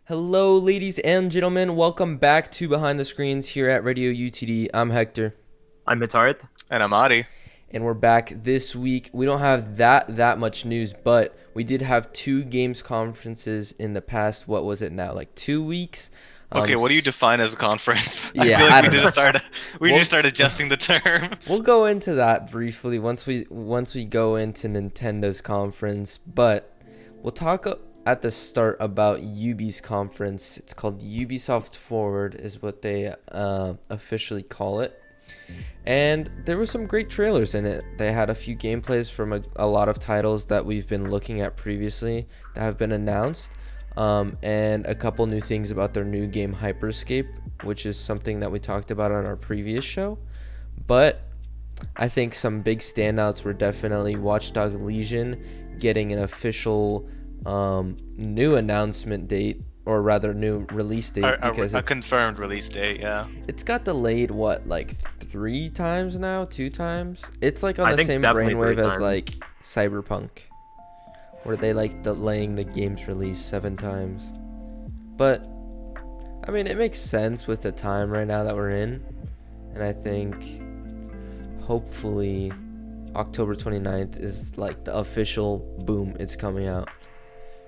Hello, ladies and gentlemen. Welcome back to Behind the Screens here at Radio UTD. I'm Hector. I'm Hitarth. And I'm Adi. And we're back this week. We don't have that much news, but we did have two games conferences in the past. What was it now? Like 2 weeks? Okay, what do you define as a conference? Yeah, I feel like I we don't need know. to start adjusting the term. We'll go into that briefly once we go into Nintendo's conference, but we'll talk at the start about Ubi's conference. It's called Ubisoft Forward is what they officially call it. And there were some great trailers in it. They had a few gameplays from a lot of titles that we've been looking at previously that have been announced. And a couple new things about their new game Hyperscape, which is something that we talked about on our previous show. But I think some big standouts were definitely Watch Dogs Legion getting an official new announcement date, or rather new release date, because a confirmed release date. Yeah, it's got delayed like 3 times now, 2 times. It's like on I the think same definitely brainwave 3 as times. like Cyberpunk, where they like delaying the game's release 7 times. But I mean, it makes sense with the time right now that we're in, and I think hopefully October 29th is like the official boom, it's coming out.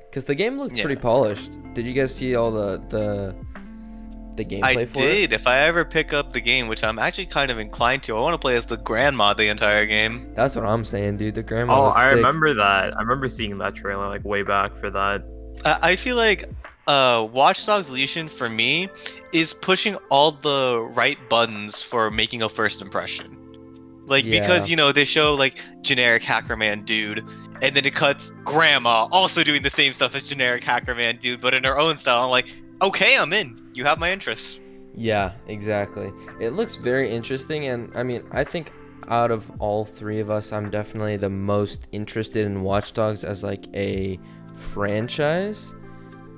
Because the game looked pretty polished. Did you guys see all the gameplay for it? I did. If I ever pick up the game, which I'm actually kind of inclined to, I want to play as the grandma the entire game. That's what I'm saying, dude. The grandma Oh, looks I sick. remember that. I remember seeing that trailer like way back for that. I feel like Watch Dogs Legion for me is pushing all the right buttons for making a first impression. Like, because, they show like generic Hacker Man dude, and then it cuts grandma also doing the same stuff as generic Hacker Man dude, but in her own style. I'm like, okay, I'm in. You have my interest. Yeah, exactly. It looks very interesting, and I mean, I think out of all 3 of us, I'm definitely the most interested in Watch Dogs as like a franchise.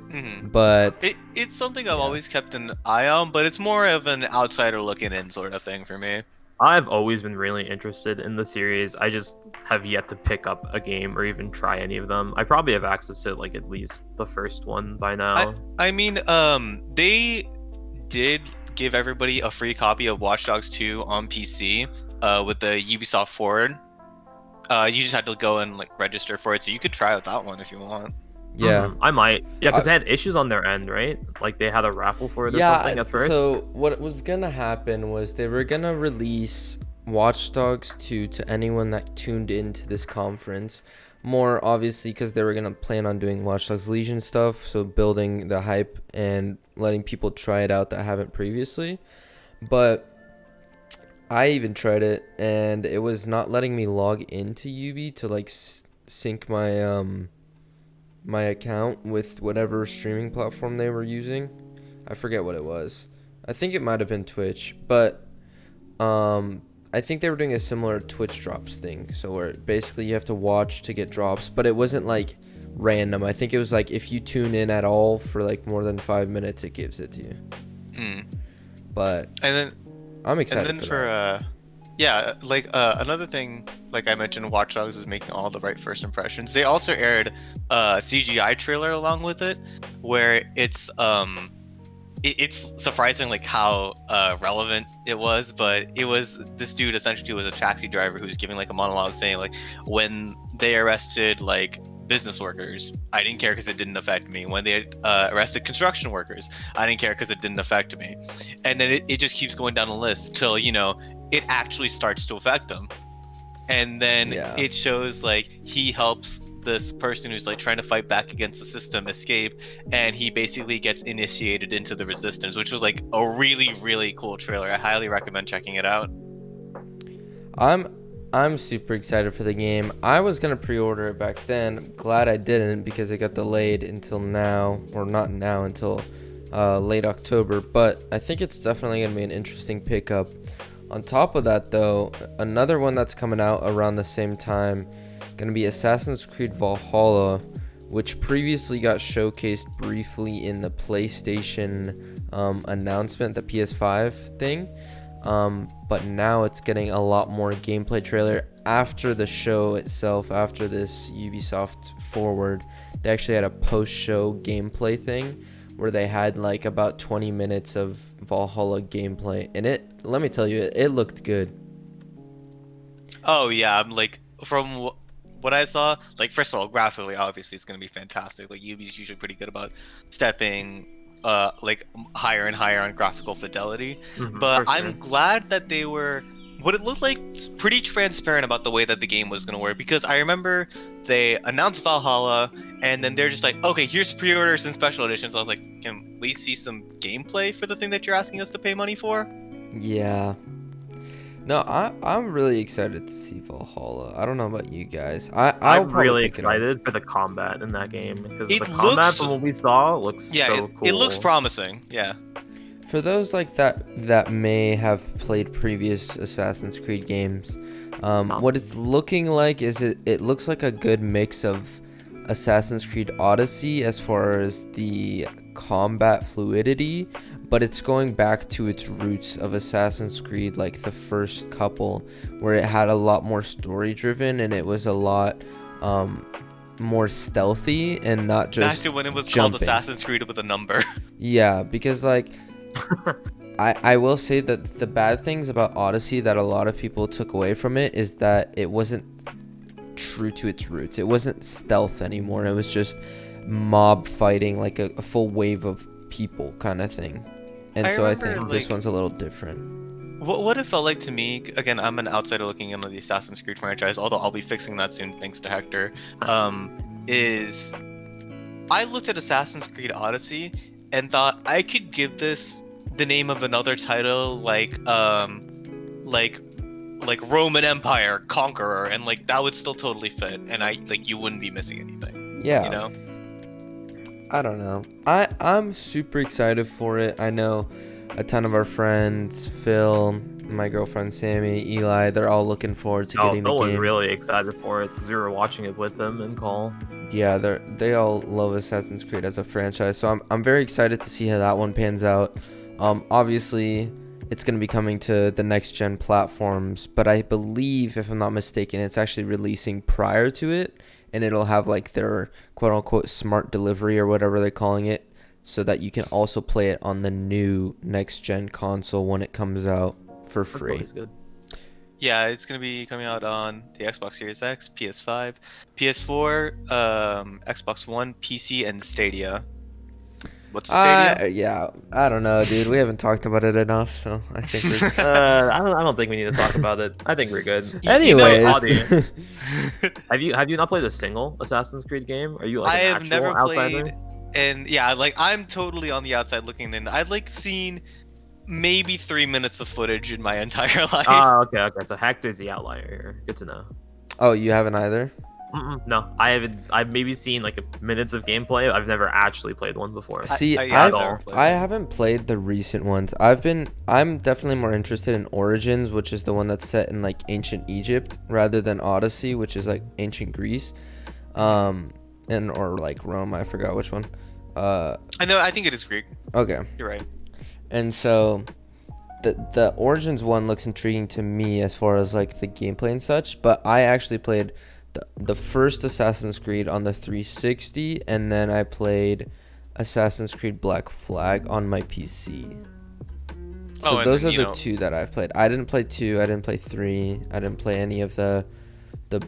Mm-hmm. But it's something I've always kept an eye on, but it's more of an outsider looking in sort of thing for me. I've always been really interested in the series. I just have yet to pick up a game or even try any of them. I probably have access to like at least the first one by now. I mean, they did give everybody a free copy of Watch Dogs 2 on PC with the Ubisoft Forward. You just had to go and like register for it, so you could try out that one if you want. yeah. I might. Yeah, because they had issues on their end, right? Like they had a raffle for it or something at first. So what was gonna happen was they were gonna release Watch Dogs 2 to anyone that tuned into this conference. More obviously because they were gonna plan on doing Watch Dogs Legion stuff, so building the hype and letting people try it out that haven't previously. But I even tried it, and it was not letting me log into Ubi to like sync my my account with whatever streaming platform they were using. I forget what it was. I think it might have been Twitch, but I think they were doing a similar Twitch drops thing, so where basically you have to watch to get drops, but it wasn't like random. I think it was like if you tune in at all for like more than 5 minutes, it gives it to you. But and then I'm excited. And then for that. another thing, like I mentioned, Watch Dogs is making all the right first impressions. They also aired a CGI trailer along with it, where it's surprising like how relevant it was, but it was this dude essentially was a taxi driver who was giving like a monologue saying like, when they arrested like business workers, I didn't care because it didn't affect me. When they arrested construction workers, I didn't care because it didn't affect me. And then it just keeps going down the list till it actually starts to affect them. And then it shows like he helps this person who's like trying to fight back against the system escape, and he basically gets initiated into the resistance, which was like a really, really cool trailer. I highly recommend checking it out. I'm super excited for the game. I was gonna pre-order it back then. I'm glad I didn't, because it got delayed until now, or not now, until late October. But I think it's definitely gonna be an interesting pickup. On top of that, though, another one that's coming out around the same time, gonna be Assassin's Creed Valhalla, which previously got showcased briefly in the PlayStation announcement, the PS5 thing. But now it's getting a lot more gameplay trailer after the show itself. After this Ubisoft Forward, they actually had a post-show gameplay thing where they had like about 20 minutes of Valhalla gameplay, and let me tell you, it looked good. Oh yeah, I'm like what I saw. Like first of all, graphically, obviously it's gonna be fantastic. Like Ubi's usually pretty good about stepping like higher and higher on graphical fidelity. But I'm glad that they were what it looked like pretty transparent about the way that the game was gonna work, because I remember they announced Valhalla and then they're just like, okay, here's pre-orders and special editions. I was like, can we see some gameplay for the thing that you're asking us to pay money for? Yeah. No, I'm really excited to see Valhalla. I don't know about you guys. I'm really excited for the combat in that game, because the combat from what we saw looks so cool. It looks promising. Yeah. For those like that may have played previous Assassin's Creed games, what it's looking like is it looks like a good mix of Assassin's Creed Odyssey as far as the combat fluidity, but it's going back to its roots of Assassin's Creed, like the first couple, where it had a lot more story driven and it was a lot more stealthy and not just back to when it was jumping. Called Assassin's Creed with a number. Yeah, because like I will say that the bad things about Odyssey that a lot of people took away from it is that it wasn't true to its roots. It wasn't stealth anymore. It was just mob fighting, like a full wave of people kind of thing. And I think this one's a little different. What it felt like to me, again, I'm an outsider looking into the Assassin's Creed franchise, although I'll be fixing that soon thanks to Hector, is I looked at Assassin's Creed Odyssey and thought I could give this the name of another title like Roman Empire Conqueror, and like that would still totally fit, and you wouldn't be missing anything. Yeah. You know? I don't know. I'm super excited for it. I know a ton of our friends, Phil, my girlfriend Sammy, Eli, they're all looking forward to getting the game. Phil was really excited for it because we were watching it with them in call. Yeah, they all love Assassin's Creed as a franchise, so I'm very excited to see how that one pans out. Obviously, it's going to be coming to the next gen platforms, but I believe, if I'm not mistaken, it's actually releasing prior to it, and it'll have like their quote unquote smart delivery or whatever they're calling it, so that you can also play it on the new next gen console when it comes out for free. That's good. Yeah, it's going to be coming out on the Xbox Series X, PS5, PS4, Xbox One, PC, and Stadia. What's Stadia? Yeah, I don't know, dude. We haven't talked about it enough, so I think we're... I don't think we need to talk about it. I think we're good. Anyways. Have you not played a single Assassin's Creed game? Are you like I an have actual never outsider? played, and yeah, like I'm totally on the outside looking in. I've like seen maybe 3 minutes of footage in my entire life. Okay. So Hector's the outlier here. Good to know. Oh, you haven't either? No, I haven't. I've maybe seen like minutes of gameplay. I've never actually played one before. See, I haven't played the recent ones. I'm definitely more interested in Origins, which is the one that's set in like ancient Egypt, rather than Odyssey, which is like ancient Greece, or like Rome. I forgot which one. I think it is Greek. Okay. You're right. And so the Origins one looks intriguing to me as far as like the gameplay and such, but I actually played the first Assassin's Creed on the 360, and then I played Assassin's Creed Black Flag on my PC. So those are the two that I've played. I didn't play 2, I didn't play 3, I didn't play any of the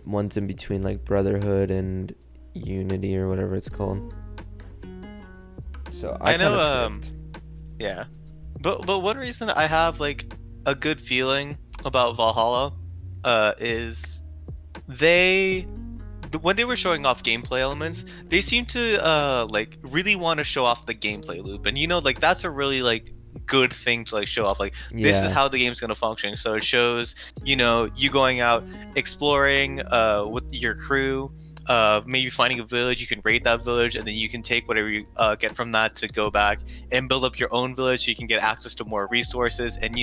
ones in between, like Brotherhood and Unity or whatever it's called. So I know yeah. But one reason I have like a good feeling about Valhalla is when they were showing off gameplay elements, they seem to like really want to show off the gameplay loop, and like that's a really like good thing to like show off, like this is how the game's going to function. So it shows you going out exploring with your crew, maybe finding a village, you can raid that village, and then you can take whatever you get from that to go back and build up your own village so you can get access to more resources, and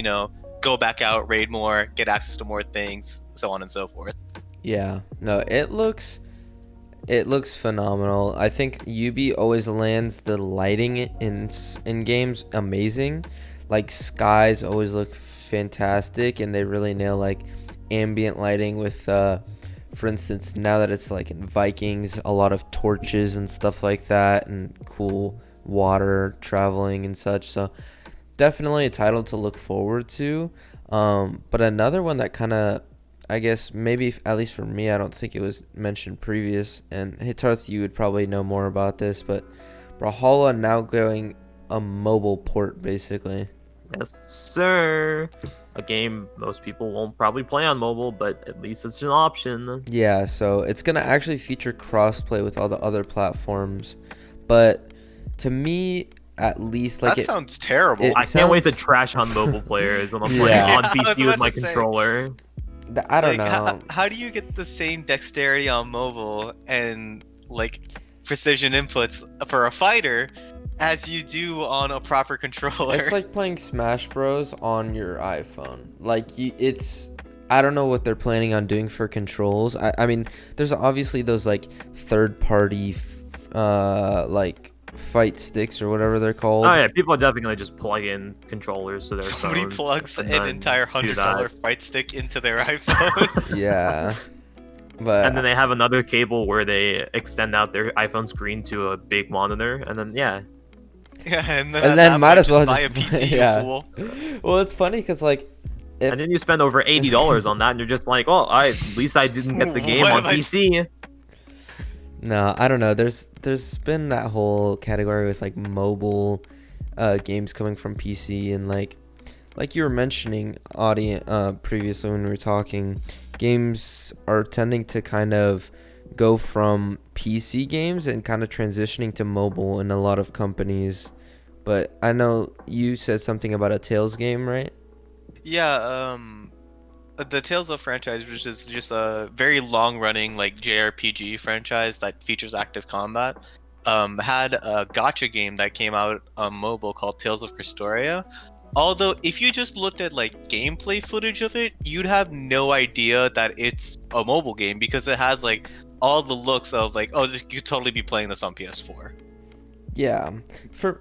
go back out, raid more, get access to more things, so on and so forth. Yeah, no, it looks phenomenal. I think Ubi always lands the lighting in games amazing. Like skies always look fantastic, and they really nail like ambient lighting with for instance, now that it's like in Vikings, a lot of torches and stuff like that, and cool water traveling and such. So definitely a title to look forward to. But another one that kind of, I guess maybe at least for me, I don't think it was mentioned previous. And Hitarth, you would probably know more about this, but Brawlhalla now going a mobile port basically. Yes, sir. A game most people won't probably play on mobile, but at least it's an option. Yeah, so it's gonna actually feature crossplay with all the other platforms, but to me, at least, like that sounds terrible. I can't wait to trash on mobile players when I'm playing Yeah. on I was PC with about my to say. controller. I don't Like, know. How do you get the same dexterity on mobile and like precision inputs for a fighter as you do on a proper controller? It's like playing Smash Bros on your iPhone. Like it's, I don't know what they're planning on doing for controls. I mean, there's obviously those like third-party, like fight sticks or whatever they're called. Oh yeah, people are definitely gonna just plug in controllers to their Somebody phones plugs and an then entire do that. $100 fight stick into their iPhone. Yeah, but And then they have another cable where they extend out their iPhone screen to a big monitor, and then yeah. Yeah, and And at then that might point, as well buy a just PC, you yeah. fool. Well, it's funny because like, if, And then you spend over $80 on that, and you're just like, well, at least I didn't get the game What on have I- PC. no, I don't know. There's been that whole category with like mobile games coming from PC, and like you were mentioning previously when we were talking, games are tending to kind of go from PC games and kind of transitioning to mobile in a lot of companies. But I know you said something about a Tales game, right? Yeah, the Tales of franchise, which is just a very long-running like JRPG franchise that features active combat, had a gacha game that came out on mobile called Tales of Cristoria. Although, if you just looked at like gameplay footage of it, you'd have no idea that it's a mobile game because it has like all the looks of like, oh, this, you could totally be playing this on PS4. Yeah,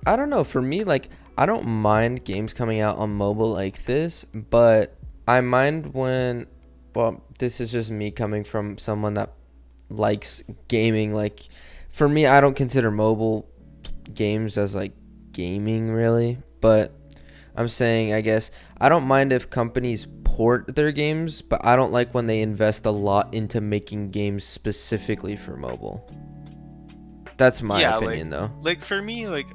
I don't know, for me, like, I don't mind games coming out on mobile like this, but I mind when, well, this is just me coming from someone that likes gaming. Like, for me, I don't consider mobile games as like gaming really, but I'm saying, I guess, I don't mind if companies port their games, but I don't like when they invest a lot into making games specifically for mobile. That's my opinion, though. Like for me, like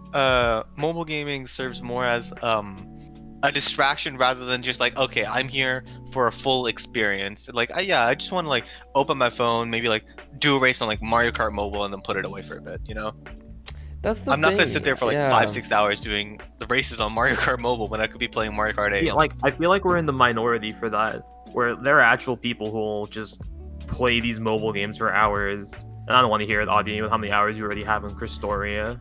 mobile gaming serves more as a distraction rather than just like, okay, I'm here for a full experience. Like I just want to like open my phone, maybe like do a race on like Mario Kart Mobile and then put it away for a bit, you know? That's the I'm not thing. gonna sit there for like yeah. 5-6 hours doing the races on Mario Kart Mobile when I could be playing Mario Kart 8. Yeah, like I feel like we're in the minority for that, where there are actual people who will just play these mobile games for hours. And I don't want to hear the audio with how many hours you already have in Cristoria.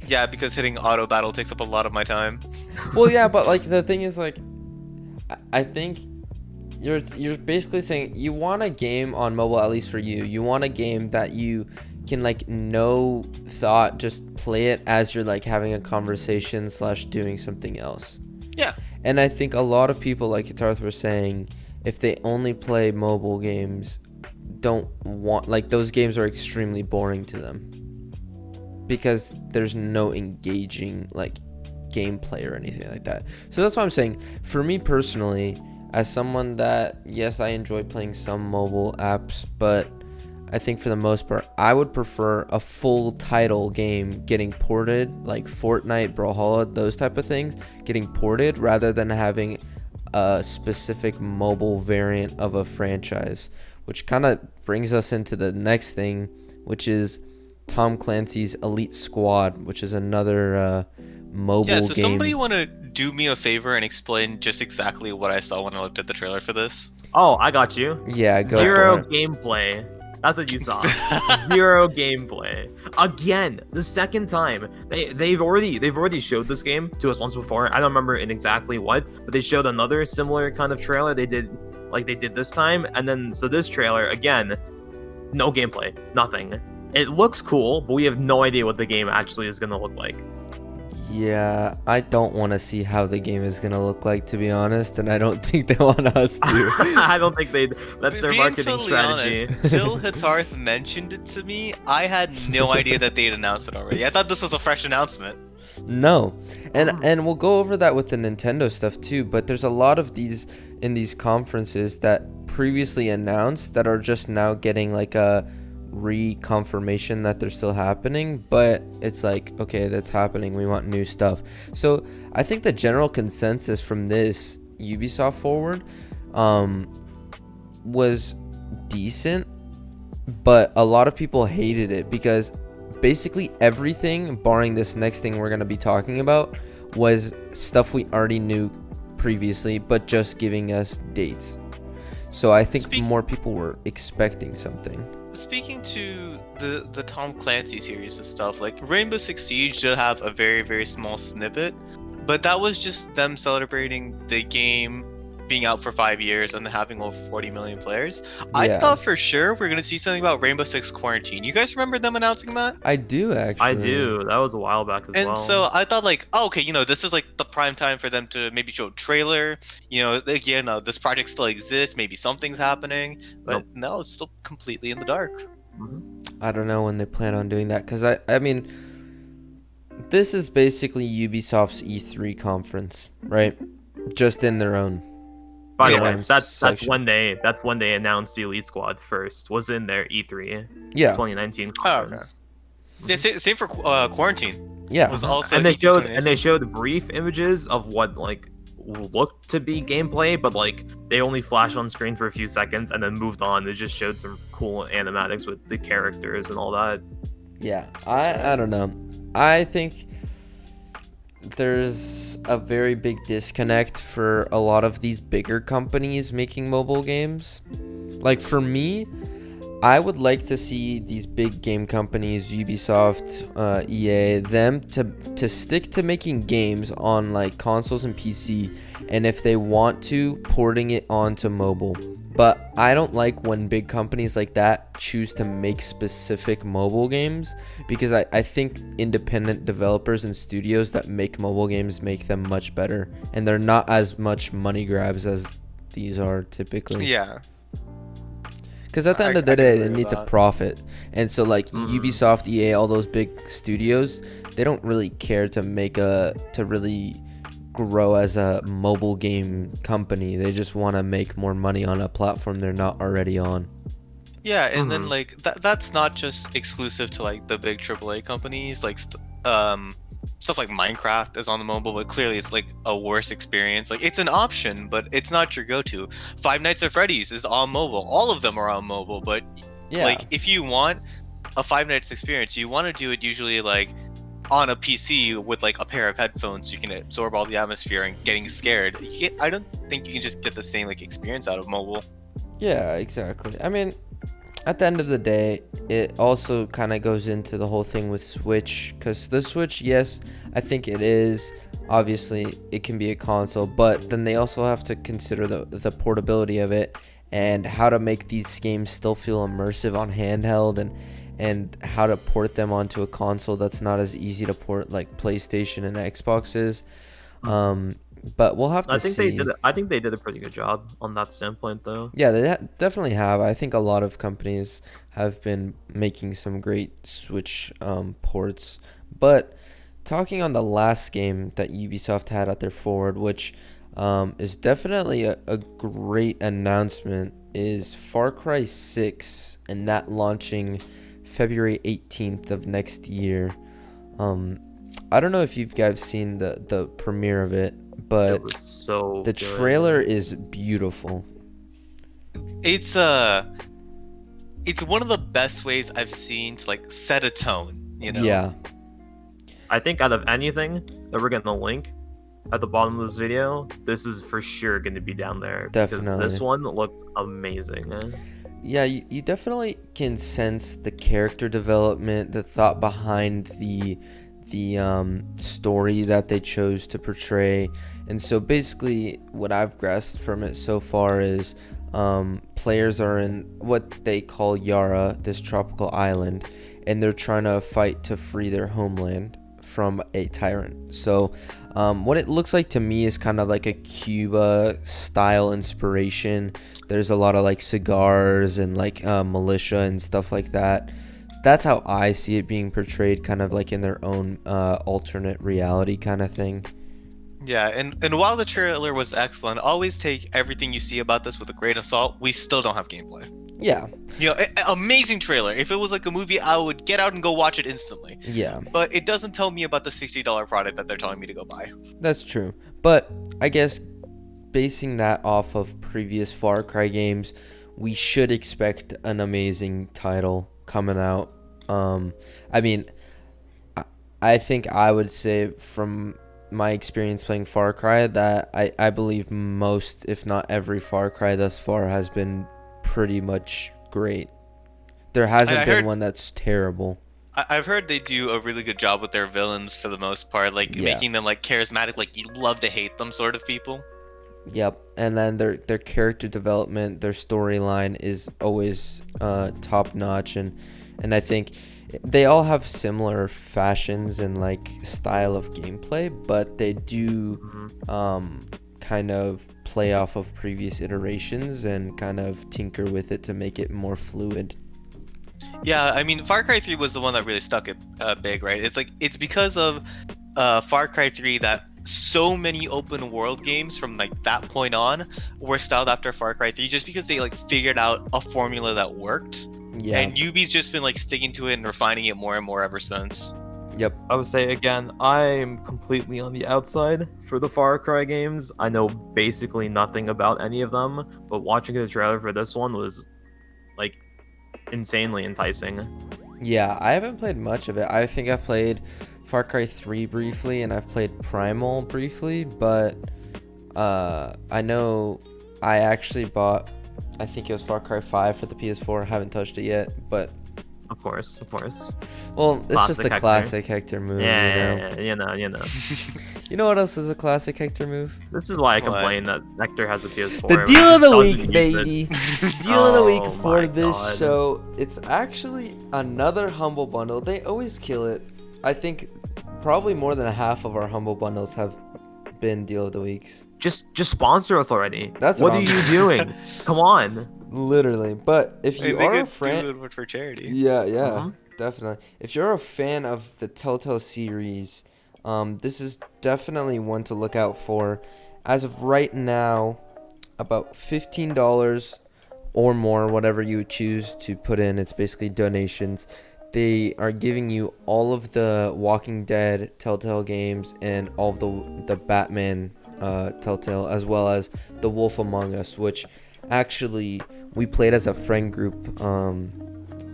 Yeah, because hitting auto battle takes up a lot of my time. Well, yeah, but like the thing is, like, I think you're basically saying you want a game on mobile, at least for you. You want a game that you can like no thought just play it as you're like having a conversation / doing something else. Yeah. And I think a lot of people, like Hitarth was saying, if they only play mobile games, don't want, like, those games are extremely boring to them because there's no engaging like gameplay or anything like that. So that's why I'm saying, for me personally, as someone that, yes, I enjoy playing some mobile apps, but I think for the most part, I would prefer a full title game getting ported, like Fortnite, Brawlhalla, those type of things, getting ported rather than having a specific mobile variant of a franchise, which kind of brings us into the next thing, which is Tom Clancy's Elite Squad, which is another mobile game. Yeah, so somebody want to do me a favor and explain just exactly what I saw when I looked at the trailer for this? Oh, I got you. Yeah, go Zero for it. gameplay. That's what you saw. Zero gameplay. Again, the second time. They've already showed this game to us once before. I don't remember in exactly what, but they showed another similar kind of trailer they did this time, and then so this trailer again, no gameplay, nothing. It looks cool, but we have no idea what the game actually is gonna look like. Yeah, I don't want to see how the game is gonna look like, to be honest, and I don't think they want us to. I don't think that's their Being marketing totally strategy. Honest, till Hitarth mentioned it to me, I had no idea that they had announced it already. I thought this was a fresh announcement. No. And we'll go over that with the Nintendo stuff too, but there's a lot of these in these conferences that previously announced that are just now getting like a reconfirmation that they're still happening, but it's like, okay, that's happening, we want new stuff. So I think the general consensus from this Ubisoft Forward was decent, but a lot of people hated it because basically everything barring this next thing we're going to be talking about was stuff we already knew previously, but just giving us dates. So I think more people were expecting something. Speaking to the Tom Clancy series of stuff, like Rainbow Six Siege did have a very, very small snippet, but that was just them celebrating the game being out for 5 years and having over 40 million players. I thought for sure we're gonna see something about Rainbow Six Quarantine. You guys remember them announcing that? I do, actually. I do. That was a while back as well. And so I thought like, oh, okay, this is like the prime time for them to maybe show a trailer. Again, this project still exists. Maybe something's happening, but no, it's still completely in the dark. I don't know when they plan on doing that, because I mean, this is basically Ubisoft's E3 conference, right? Just in their own. By the way, that's when they announced the Elite Squad first. Was in their E3 2019 conference. Okay. Yeah, same for Quarantine. Yeah. Was also and they showed brief images of what like looked to be gameplay, but like they only flashed on screen for a few seconds and then moved on. They just showed some cool animatics with the characters and all that. Yeah, I don't know. I think there's a very big disconnect for a lot of these bigger companies making mobile games. Like for me, I would like to see these big game companies, Ubisoft, EA, them to stick to making games on like consoles and PC, and if they want to, porting it onto mobile. But I don't like when big companies like that choose to make specific mobile games, because I think independent developers and studios that make mobile games make them much better, and they're not as much money grabs as these are typically. Yeah. Because at the end of the day, they need to profit. And so like Ubisoft, EA, all those big studios, they don't really care to really grow as a mobile game company. They just want to make more money on a platform they're not already on. Yeah, and then like that's not just exclusive to like the big AAA companies. Like stuff like Minecraft is on the mobile, but clearly it's like a worse experience. Like it's an option, but it's not your go-to. Five Nights at Freddy's is on mobile. All of them are on mobile, but like if you want a Five Nights experience, you want to do it usually like on a PC with like a pair of headphones so you can absorb all the atmosphere and getting scared. I don't think you can just get the same like experience out of mobile. Yeah, exactly. I mean, at the end of the day, it also kind of goes into the whole thing with Switch, because the Switch, yes, I think it is. Obviously, it can be a console, but then they also have to consider the portability of it and how to make these games still feel immersive on handheld, and how to port them onto a console that's not as easy to port like PlayStation and Xbox is. But we'll have to see. I think they did a pretty good job on that standpoint, though. Yeah, they definitely have. I think a lot of companies have been making some great Switch ports. But talking on the last game that Ubisoft had at their Forward, which is definitely a great announcement, is Far Cry 6, and that launching February 18th of next year. I don't know if you guys seen the premiere of it, but it was so the trailer is beautiful. It's one of the best ways I've seen to like set a tone, Yeah. I think out of anything that we're gonna link at the bottom of this video, this is for sure gonna be down there. Definitely. Because this one looked amazing. Yeah, you definitely can sense the character development, the thought behind the story that they chose to portray. And so basically what I've grasped from it so far is players are in what they call Yara, this tropical island, and they're trying to fight to free their homeland from a tyrant. So what it looks like to me is kind of like a Cuba style inspiration. There's a lot of like cigars and like militia and stuff like that. That's how I see it being portrayed, kind of like in their own alternate reality kind of thing. Yeah, and while the trailer was excellent, always take everything you see about this with a grain of salt. We still don't have gameplay. Yeah. Amazing trailer. If it was like a movie, I would get out and go watch it instantly. Yeah. But it doesn't tell me about the $60 product that they're telling me to go buy. That's true. But I guess basing that off of previous Far Cry games, we should expect an amazing title coming out. I mean, I think I would say from my experience playing Far Cry that I believe most, if not every Far Cry thus far has been pretty much great. There hasn't been one that's terrible. I've heard they do a really good job with their villains for the most part, like making them like charismatic, like you love to hate them sort of people. Yep, and then their character development, their storyline is always top notch, and I think they all have similar fashions and like style of gameplay, but they do kind of play off of previous iterations and kind of tinker with it to make it more fluid. Yeah, I mean, Far Cry 3 was the one that really stuck it big, right? It's because of Far Cry 3 that so many open world games from like that point on were styled after Far Cry 3, just because they like figured out a formula that worked. Yeah. And Ubi's just been like sticking to it and refining it more and more ever since. Yep. I would say again, I'm completely on the outside for the Far Cry games. I know basically nothing about any of them, but watching the trailer for this one was like insanely enticing. Yeah, I haven't played much of it. I think I've played Far Cry 3 briefly, and I've played Primal briefly, but I know I actually bought, I think it was Far Cry 5 for the PS4. I haven't touched it yet, but Of course. well, it's just the Hector. classic Hector move, Yeah, you know. You know what else is a classic Hector move? This is why I What? complain that Hector has a PS4. The but deal he of the doesn't week, use it. baby. Deal of the week Oh for my this God. show. It's actually another Humble Bundle. They always kill it. I think probably more than half of our Humble Bundles have been deal of the weeks. Just sponsor us already. That's what what are I'm you doing? Come on. Literally. But if Hey, you they are a could friend... do it for charity. Yeah, Mhm. definitely. If you're a fan of the Telltale series, this is definitely one to look out for. As of right now, about $15 or more, whatever you choose to put in, it's basically donations. They are giving you all of the Walking Dead Telltale games and all of the Batman Telltale, as well as The Wolf Among Us, which actually we played as a friend group. And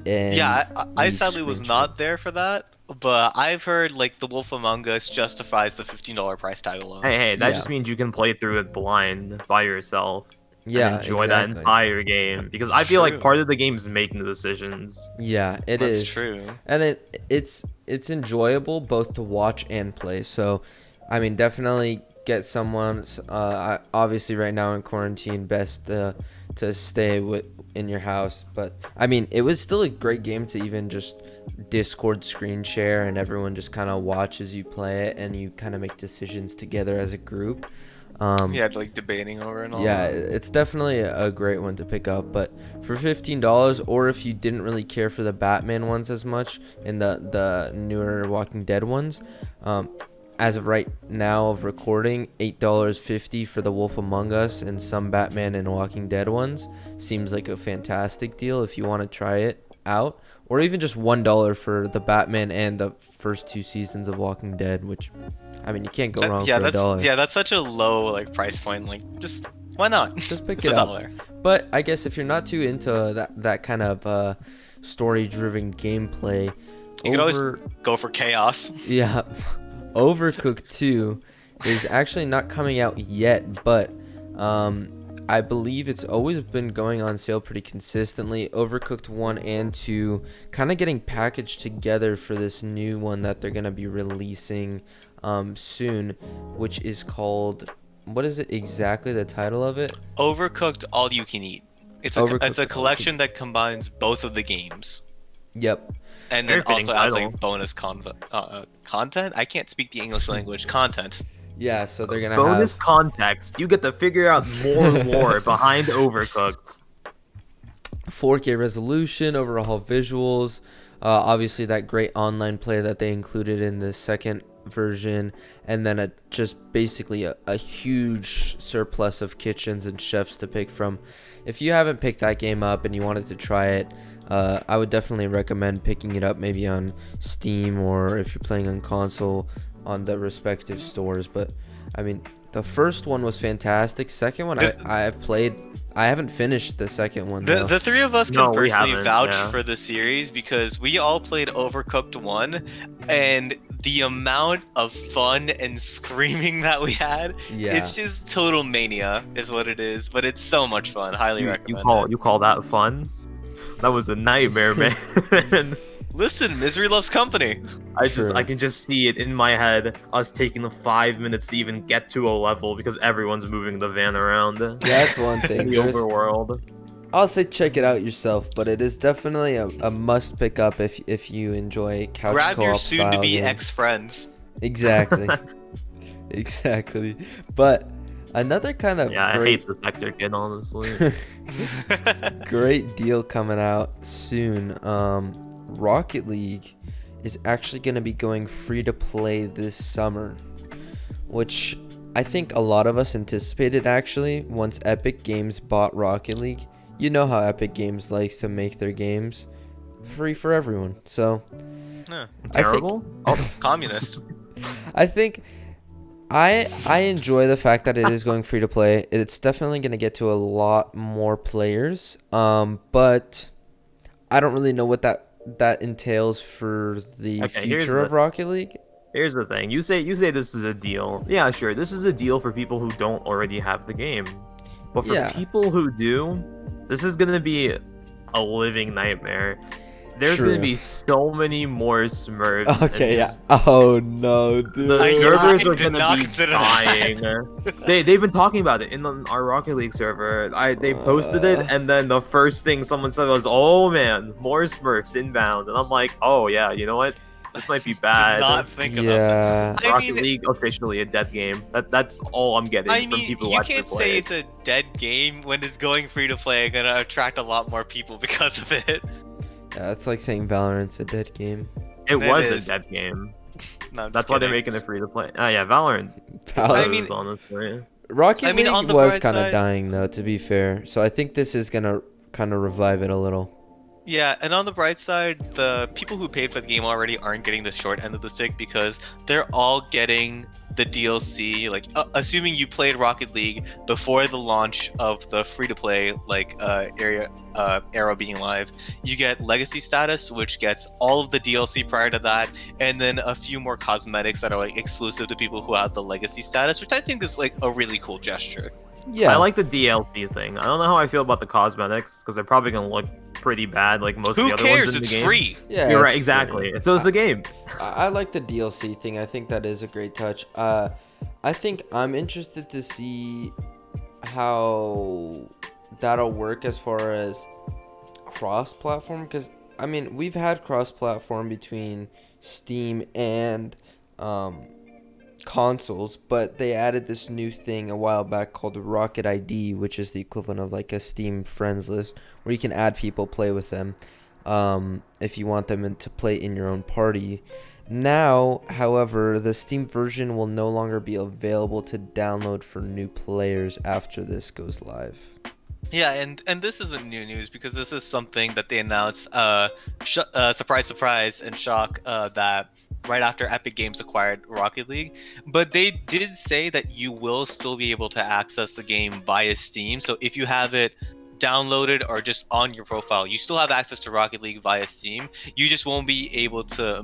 Yeah, I we sadly was screenshot. not there for that, but I've heard like The Wolf Among Us justifies the $15 price tag alone. Hey, that Yeah. just means you can play through it blind by yourself. Yeah, And enjoy exactly. that entire game, because I feel True. like part of the game is making the decisions. Yeah, it is. That's true. And it's enjoyable both to watch and play. So, I mean, definitely get someone. Obviously, right now in quarantine, best to stay in your house. But I mean, it was still a great game to even just Discord screen share, and everyone just kind of watches you play it, and you kind of make decisions together as a group. Yeah, like debating over and all. Yeah, that. it's definitely a great one to pick up. But for $15, or if you didn't really care for the Batman ones as much and the newer Walking Dead ones, as of right now of recording, $8.50 for the Wolf Among Us and some Batman and Walking Dead ones seems like a fantastic deal if you want to try it out. Or even just $1 for the Batman and the first 2 seasons of Walking Dead, which, I mean, you can't go wrong for $1. That's such a low like price point. Like, just why not? Just pick It's it up. $1. But I guess if you're not too into that kind of story-driven gameplay, You could always go for chaos. yeah, Overcooked 2 is actually not coming out yet, but I believe it's always been going on sale pretty consistently. Overcooked 1 and 2 kind of getting packaged together for this new one that they're going to be releasing soon, which is called, what is it exactly, the title of it? Overcooked All You Can Eat. It's a collection that combines both of the games. Yep. And Very then fitting also adds title. like bonus content. I can't speak the English language. Content. Yeah, so they're going to Bonus have... context. You get to figure out more lore behind Overcooked. 4K resolution, overall visuals, Obviously, that great online play that they included in the second version, and then just basically a huge surplus of kitchens and chefs to pick from. If you haven't picked that game up and you wanted to try it, I would definitely recommend picking it up maybe on Steam, or if you're playing on console, on the respective stores. But I mean, the first one was fantastic. Second one, I've played. I haven't finished the second one though. The three of us No, can we personally haven't, vouch yeah. for the series because we all played Overcooked 1, and the amount of fun and screaming that we had, Yeah. it's just total mania is what it is, but it's so much fun. Highly recommend it. You call that fun? That was a nightmare, man. Listen, misery loves company. True. I can just see it in my head, us taking the 5 minutes to even get to a level because everyone's moving the van around. Yeah, that's one thing. In the overworld. I'll say check it out yourself, but it is definitely a must pick up if you enjoy couch Grab co-op your style soon-to-be games. ex-friends. Exactly. Exactly. But another kind of Yeah, I great, hate this Hector kid, honestly. great deal coming out soon. Rocket League is actually going to be going free to play this summer, which I think a lot of us anticipated actually once Epic Games bought Rocket League. You know how Epic Games likes to make their games free for everyone. So Yeah. Terrible? Communist. I think I enjoy the fact that it is going free to play. It's definitely going to get to a lot more players. But I don't really know what that entails for the future of Rocket League. Here's the thing. You say this is a deal. Yeah, sure. This is a deal for people who don't already have the game. But for Yeah. people who do, this is going to be a living nightmare. There's True. going to be so many more Smurfs. Okay, and yeah. just- Oh no, dude. The I servers are did gonna not be consider that. dying. They've been talking about it in our Rocket League server. They posted it, and then the first thing someone said was, "Oh man, more Smurfs inbound," and I'm like, "Oh yeah, you know what? This might be Did bad." not think about Yeah. that. I Rocket mean, League officially a dead game. That's all I'm getting I from mean, people who you actually can't play say it. it's a dead game when it's going free to play. Gonna attract a lot more people because of it. Yeah, it's like saying Valorant's a dead game. It It was is. a dead game. No, I'm That's just why they're kidding. making it free to play. Oh yeah, Valorant. Valorant. I mean- honestly. Rocket I mean, on League the was bright kind of side- dying though, to be fair. So I think this is gonna kind of revive it a little. Yeah, and on the bright side, the people who paid for the game already aren't getting the short end of the stick because they're all getting the DLC. Like, assuming you played Rocket League before the launch of the free-to-play Arrow being live, you get Legacy status, which gets all of the DLC prior to that, and then a few more cosmetics that are like exclusive to people who have the Legacy status, which I think is like a really cool gesture. Yeah. I like the DLC thing. I don't know how I feel about the cosmetics because they're probably gonna look pretty bad, like most of Who the other cares? ones in It's the game. free. Yeah. You're right, it's exactly. free. So is the game. I like the DLC thing. I think that is a great touch. I think I'm interested to see how that'll work as far as cross-platform, because I mean we've had cross-platform between Steam and consoles, but they added this new thing a while back called Rocket ID, which is the equivalent of like a Steam friends list where you can add people, play with them if you want them to play in your own party. Now, however, the Steam version will no longer be available to download for new players after this goes live. Yeah, and this isn't new news because this is something that they announced, surprise, surprise, and shock, that right after Epic Games acquired Rocket League. But they did say that you will still be able to access the game via Steam. So if you have it downloaded or just on your profile, you still have access to Rocket League via Steam. You just won't be able to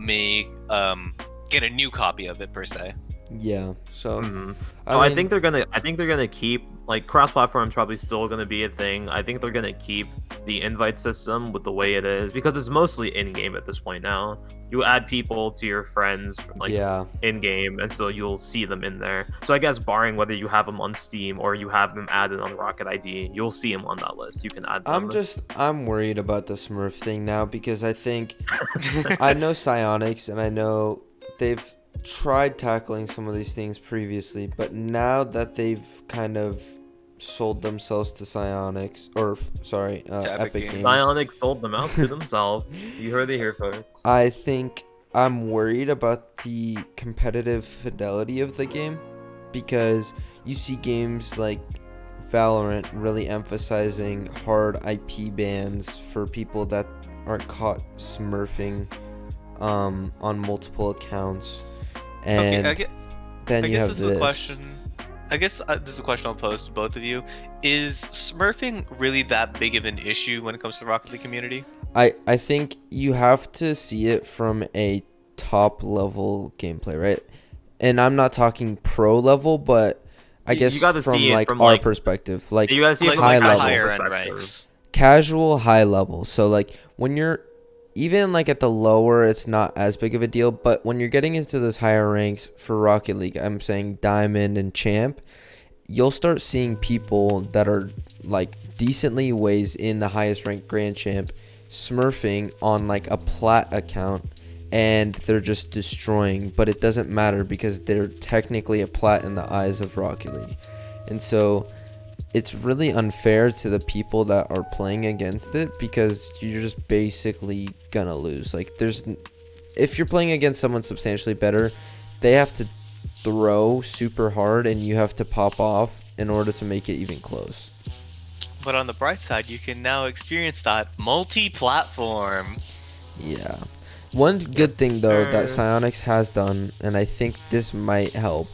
get a new copy of it per se. Yeah, so Mhm. I So I mean, think they're gonna keep, like, cross-platform is probably still gonna be a thing. I think they're gonna keep the invite system with the way it is because it's mostly in-game at this point now. You add people to your friends like yeah. in-game, and so you'll see them in there. So I guess barring whether you have them on Steam or you have them added on Rocket ID, you'll see them on that list. You can add them. I'm worried about the Smurf thing now because I think I know Psyonix and I know they've tried tackling some of these things previously, but now that they've kind of sold themselves to Psyonix, or sorry, To Epic Epic Games. Games. Psyonix sold them out to themselves. You heard it here, folks. I think I'm worried about the competitive fidelity of the game, because you see games like Valorant really emphasizing hard IP bans for people that are caught smurfing on multiple accounts, and then you have this is a question. I guess this is a question I'll pose to both of you. Is smurfing really that big of an issue when it comes to the Rocket League community? I think you have to see it from a top level gameplay, right? And I'm not talking pro level, but I guess you gotta from see it like from, our like, perspective, like You gotta see it Like, from high like level. higher end perspective. ranks. Casual, high level. So like when you're even like at the lower, it's not as big of a deal, but when you're getting into those higher ranks for Rocket League, I'm saying Diamond and Champ, you'll start seeing people that are like decently ways in the highest ranked Grand Champ smurfing on like a plat account, and they're just destroying, but it doesn't matter because they're technically a plat in the eyes of Rocket League. And so it's really unfair to the people that are playing against it, because you're just basically gonna lose. Like if you're playing against someone substantially better, they have to throw super hard and you have to pop off in order to make it even close. But on the bright side, you can now experience that multi-platform. Yeah. One good Yes, thing though that sir. Psyonix has done, and I think this might help,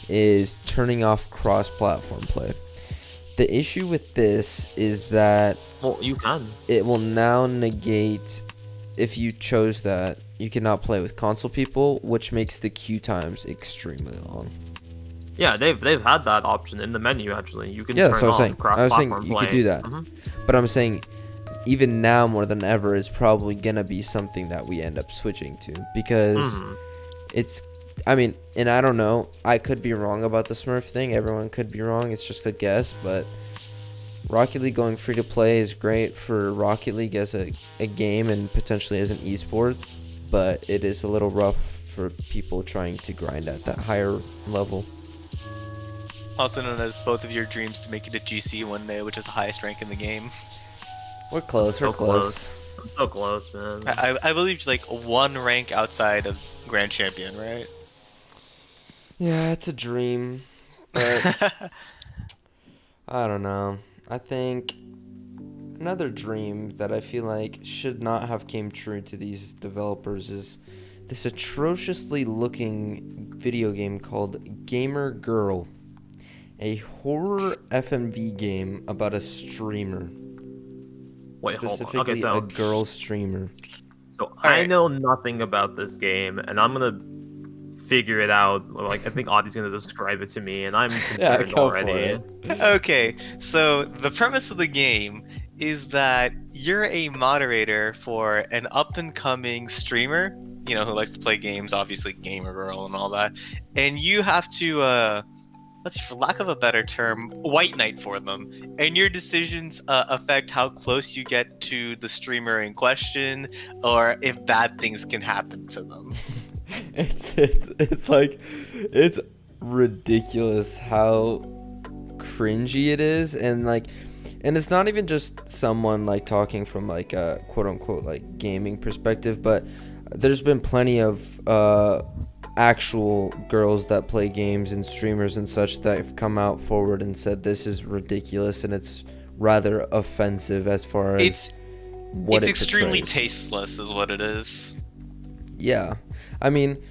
is turning off cross-platform play. The issue with this is that Well, you can. it will now negate, if you chose that, you cannot play with console people, which makes the queue times extremely long. Yeah, they've had that option in the menu actually. You can Yeah, turn that's what I was off saying. I was saying cross-platform you could play. do that. Mhm. But I'm saying even now more than ever is probably gonna be something that we end up switching to, because Mhm. it's, I mean, and I don't know, I could be wrong about the Smurf thing, everyone could be wrong, it's just a guess, but Rocket League going free to play is great for Rocket League as a game and potentially as an esport, but it is a little rough for people trying to grind at that higher level. Also known as both of your dreams to make it to GC one day, which is the highest rank in the game. We're close, So we're close. I'm so close, man. I believe like one rank outside of Grand Champion, right? Yeah, it's a dream, but I don't know. I think another dream that I feel like should not have came true to these developers is this atrociously looking video game called Gamer Girl, a horror FMV game about a streamer. Wait, hold on. Specifically Okay, so a girl streamer. I Alright. know nothing about this game, and I'm gonna figure it out. Like, I think Audie's gonna describe it to me, and I'm Yeah, concerned go for already. it. Okay, so the premise of the game is that you're a moderator for an up-and-coming streamer, you know, who likes to play games, obviously Gamer Girl and all that, and you have to, let's see, for lack of a better term, white knight for them, and your decisions affect how close you get to the streamer in question, or if bad things can happen to them. It's like, it's ridiculous how cringy it is, and like, and it's not even just someone like talking from like a quote unquote like gaming perspective, but there's been plenty of actual girls that play games and streamers and such that have come out forward and said this is ridiculous and it's rather offensive as far as what It's it extremely portrays. tasteless is what it is. Yeah, I mean,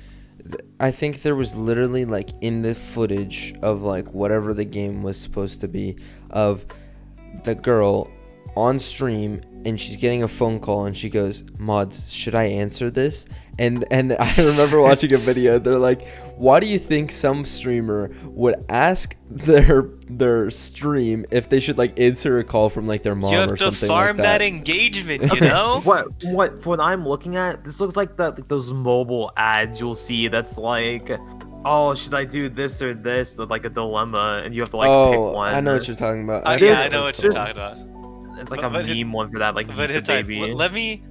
I think there was literally like in the footage of like whatever the game was supposed to be of the girl on stream, and she's getting a phone call and she goes, "Mods, should I answer this?" And I remember watching a video, they're like, why do you think some streamer would ask their stream if they should like answer a call from like their mom You or have to something farm like that? engagement, you Okay, know? what I'm looking at, this looks like those mobile ads you'll see that's like, oh, should I do this or this? Like a dilemma, and you have to like pick one. I know what you're talking about. Yeah, I know what you're talking about. It's like But- a but meme one for that, like But Eat the it's like, baby. let me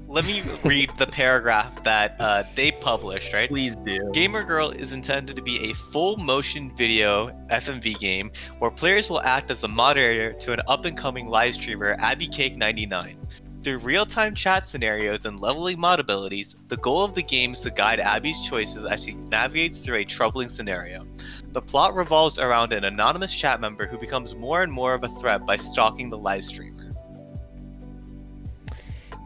read the paragraph that they published, right? Please do. Gamer Girl is intended to be a full motion video FMV game where players will act as a moderator to an up-and-coming live streamer, AbbyCake99. Through real-time chat scenarios and leveling mod abilities, the goal of the game is to guide Abby's choices as she navigates through a troubling scenario. The plot revolves around an anonymous chat member who becomes more and more of a threat by stalking the live streamer.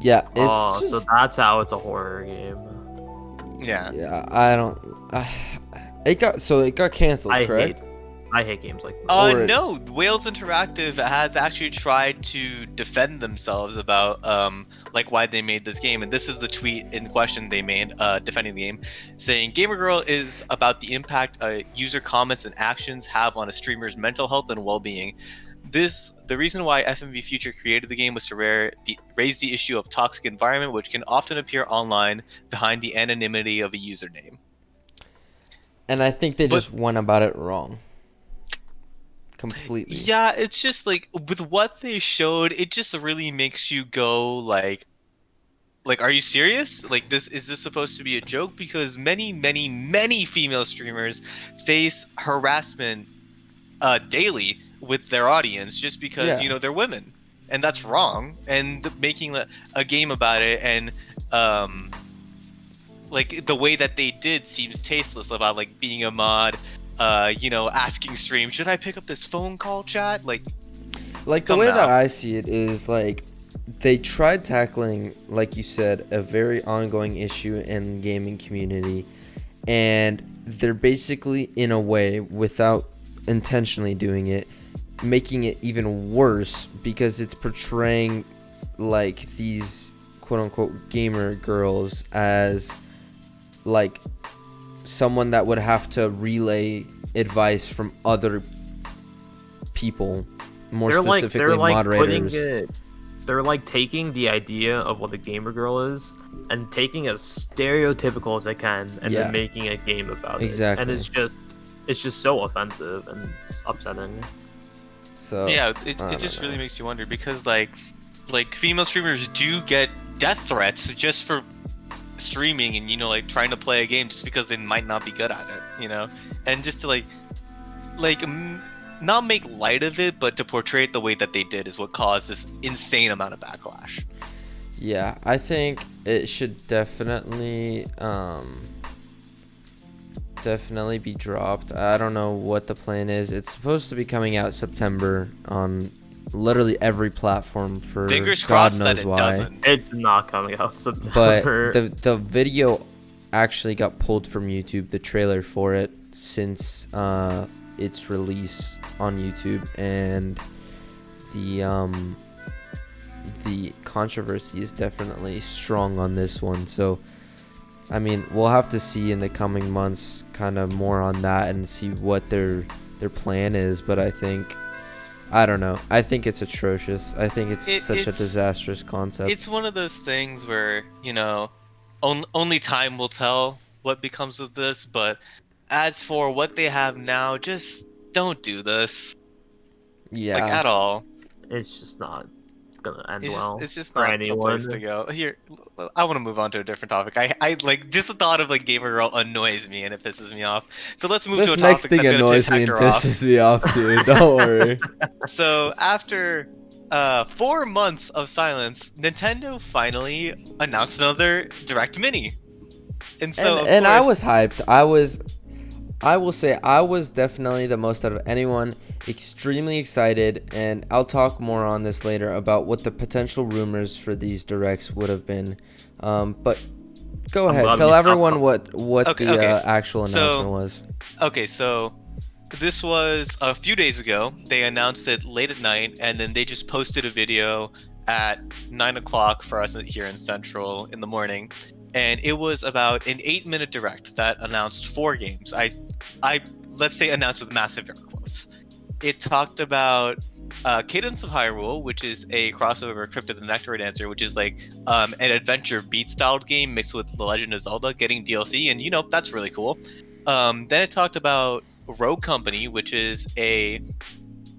Yeah, it's Oh, just, so that's how it's a horror game. Yeah. yeah, I don't. It got canceled, correct? I hate games like this. Or- No, Wales Interactive has actually tried to defend themselves about like why they made this game, and this is the tweet in question they made defending the game, saying Gamer Girl is about the impact user comments and actions have on a streamer's mental health and well-being. The reason why FMV Future created the game was to raise the issue of toxic environment, which can often appear online behind the anonymity of a username. And I think they But- just went about it wrong. Completely. Yeah, it's just like with what they showed, it just really makes you go like are you serious? Like is this supposed to be a joke? Because many female streamers face harassment daily with their audience just because Yeah. they're women, and that's wrong. And making a game about it and like the way that they did seems tasteless about like being a mod. Asking stream, should I pick up this phone call chat? Like the Come way now. that I see it is like they tried tackling, like you said, a very ongoing issue in gaming community, and they're basically, in a way, without intentionally doing it, making it even worse because it's portraying like these quote unquote gamer girls as like someone that would have to relay advice from other people, more specifically moderators. They're like taking the idea of what a gamer girl is and taking it as stereotypical as they can, and Yeah. then making a game about Exactly. it. And it's just so offensive and it's upsetting. So yeah, I it don't just know. really makes you wonder because like female streamers do get death threats just for streaming and like trying to play a game just because they might not be good at it, and just to not make light of it, but to portray it the way that they did is what caused this insane amount of backlash. Yeah, I think it should definitely be dropped. I don't know what the plan is. It's supposed to be coming out September on literally every platform for Fingers God crossed knows that it why. doesn't. It's not coming out But September. the video actually got pulled from YouTube, the trailer for it, since its release on YouTube, and the controversy is definitely strong on this one. So I mean, we'll have to see in the coming months kind of more on that and see what their plan is, but I don't know. I think it's atrocious. I think it's such a disastrous concept. It's one of those things where, only time will tell what becomes of this, but as for what they have now, just don't do this. Yeah. Like, at all. It's just not gonna end It's well. just, it's just for not anyone. the place to go. Here, I want to move on to a different topic. I like, just the thought of, like, Gamer Girl annoys me and it pisses me off. So let's move to a This topic next thing that's gonna piss annoys me and Hector off. pisses me off too. Don't worry. So after 4 months of silence, Nintendo finally announced another Direct Mini. And so And of I course- was hyped. I will say I was definitely the most out of anyone, extremely excited, and I'll talk more on this later about what the potential rumors for these directs would have been. But go I'm ahead, glad tell we stopped everyone what Okay, the okay. actual So- announcement was. Okay, so this was a few days ago. They announced it late at night, and then they just posted a video at 9 o'clock for us here in Central in the morning. And it was about an 8-minute direct that announced 4 games. I let's say announced with massive air quotes. It talked about Cadence of Hyrule, which is a crossover of Crypt of the Nectar Dancer, which is like an adventure beat styled game mixed with The Legend of Zelda, getting DLC, and that's really cool. Then it talked about Rogue Company, which is a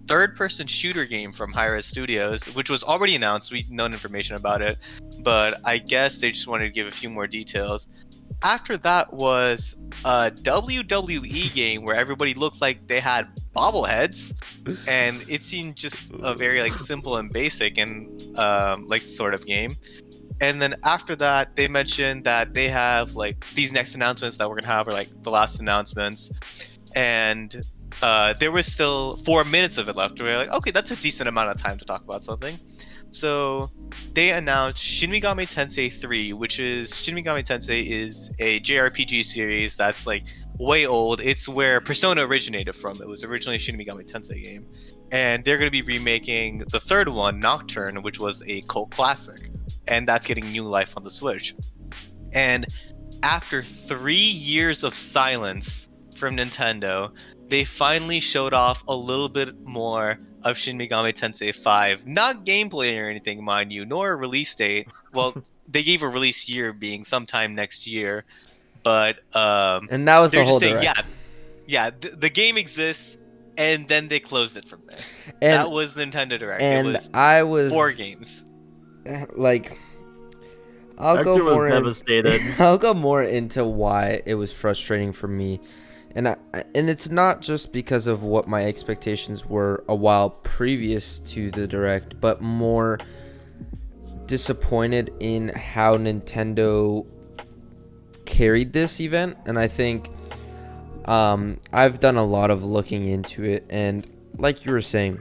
third-person shooter game from Hi-Rez Studios, which was already announced. We'd known information about it, but I guess they just wanted to give a few more details. After that was a WWE game where everybody looked like they had bobbleheads, and it seemed just a very like simple and basic and like sort of game. And then after that, they mentioned that they have like these next announcements that we're gonna have are like the last announcements, and there was still 4 minutes of it left. We were like, okay, that's a decent amount of time to talk about something. So they announced Shin Megami Tensei 3, which is Shin Megami Tensei is a JRPG series that's like way old. It's where Persona originated from. It was originally a Shin Megami Tensei game, and they're going to be remaking the third one, Nocturne, which was a cult classic, and that's getting new life on the Switch. And after 3 years of silence from Nintendo, they finally showed off a little bit more of Shin Megami Tensei 5. Not gameplay or anything, mind you, nor a release date. Well, they gave a release year being sometime next year, but and that was the whole direct. The game exists, and then they closed it from there. And that was Nintendo Direct. And it was I was 4 games. Like, I'll Hector go was more devastated. I'll go more into why it was frustrating for me. And it's not just because of what my expectations were a while previous to the Direct, but more disappointed in how Nintendo carried this event. And I think I've done a lot of looking into it, and like you were saying,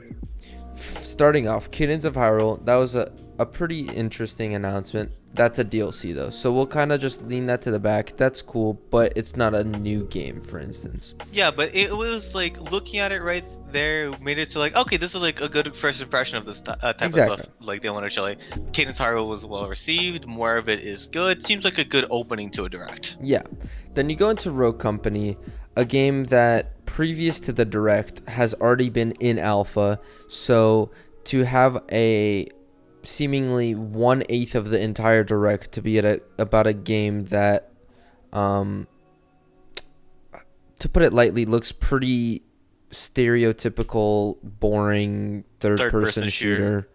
starting off, Cadence of Hyrule, that was a pretty interesting announcement. That's a DLC though, so we'll kind of just lean that to the back. That's cool, but it's not a new game, for instance. Yeah, but it was like, looking at it right there made it to like, okay, this is like a good first impression of this type of stuff. Like they want to show like Cadence Hyrule was well received, more of it is good. Seems like a good opening to a Direct. Yeah. Then you go into Rogue Company, a game that previous to the Direct has already been in alpha, so to have a seemingly 1/8 of the entire Direct to be about a game that, to put it lightly, looks pretty stereotypical, boring third-person shooter,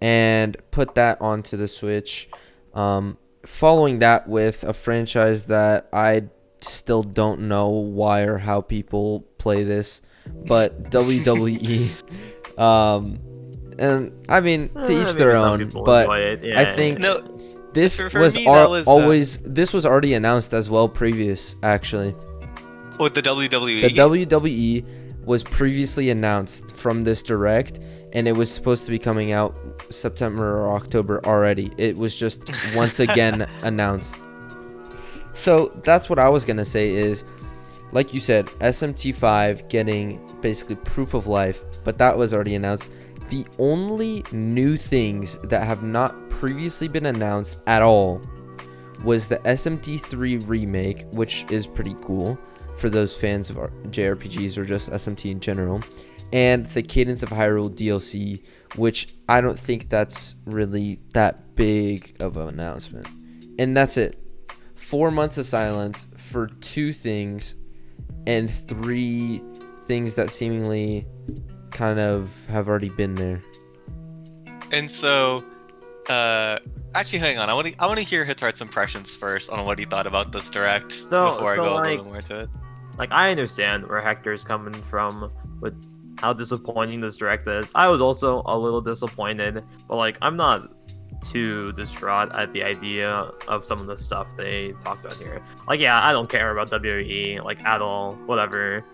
and put that onto the Switch. Following that with a franchise that I still don't know why or how people play this, but WWE. And I mean, to each their own, but I think this was already announced as well previous, actually. With the WWE? The WWE was previously announced from this Direct, and it was supposed to be coming out September or October already. It was just once again announced. So that's what I was going to say is, like you said, SMT5 getting basically proof of life, but that was already announced. The only new things that have not previously been announced at all was the SMT3 remake, which is pretty cool for those fans of JRPGs or just SMT in general, and the Cadence of Hyrule DLC, which I don't think that's really that big of an announcement. And that's it. 4 months of silence for 2 things and 3 things that seemingly kind of have already been there. And so, actually, hang on. I want to hear Hitarth's impressions first on what he thought about this Direct before I go a little more into it. Like, I understand where Hector's coming from with how disappointing this Direct is. I was also a little disappointed, but like, I'm not too distraught at the idea of some of the stuff they talked about here. Like, yeah, I don't care about WWE like at all, whatever.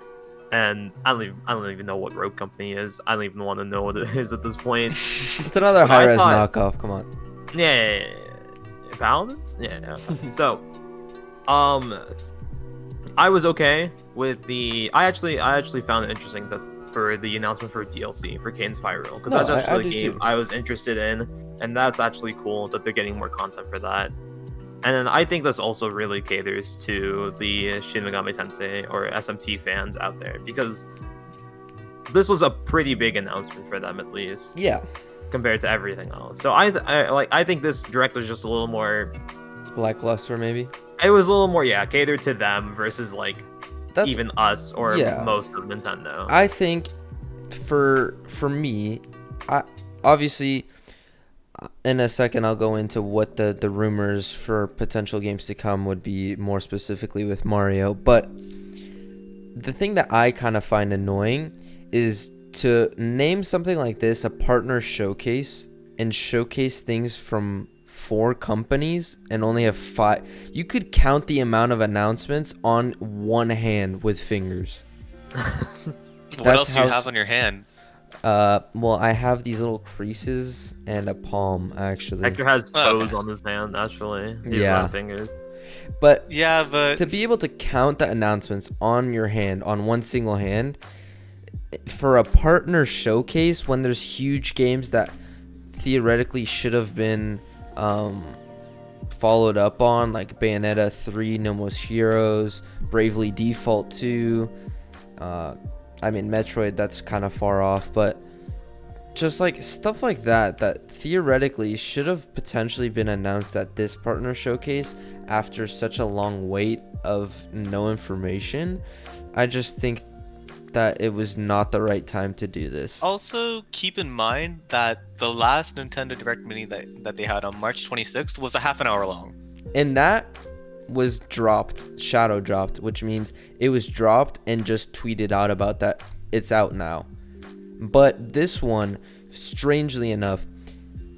And I don't even know what Rogue Company is. I don't even want to know what it is at this point. It's another high-res knockoff. Come on. Yeah. Paladins? Yeah. So, I was okay with the. I actually found it interesting that for the announcement for DLC for Cadence of Hyrule, because that's actually a game I was interested in, and that's actually cool that they're getting more content for that. And then I think this also really caters to the Shin Megami Tensei or SMT fans out there, because this was a pretty big announcement for them, at least. Yeah. Compared to everything else. So I think this Direct was just a little more lackluster, maybe. It was a little more, catered to them versus like even us or most of Nintendo. I think for me, I obviously in a second I'll go into what the rumors for potential games to come would be more specifically with Mario, but the thing that I kind of find annoying is to name something like this a partner showcase and showcase things from 4 companies and only have 5. You could count the amount of announcements on one hand with fingers. What else do you have on your hand? Well, I have these little creases and a palm, actually. Hector has toes on his hand, actually. He doesn't have fingers. But Yeah, but to be able to count the announcements on your hand, on one single hand, for a partner showcase when there's huge games that theoretically should have been followed up on, like Bayonetta 3, No More Heroes, Bravely Default 2, I mean Metroid, that's kind of far off, but just like stuff like that theoretically should have potentially been announced at this partner showcase after such a long wait of no information. I just think that it was not the right time to do this. also keep in mind that the last Nintendo Direct Mini that they had on March 26th was a half an hour long. And that was shadow dropped, which means it was dropped and just tweeted out about that it's out now. But this one, strangely enough,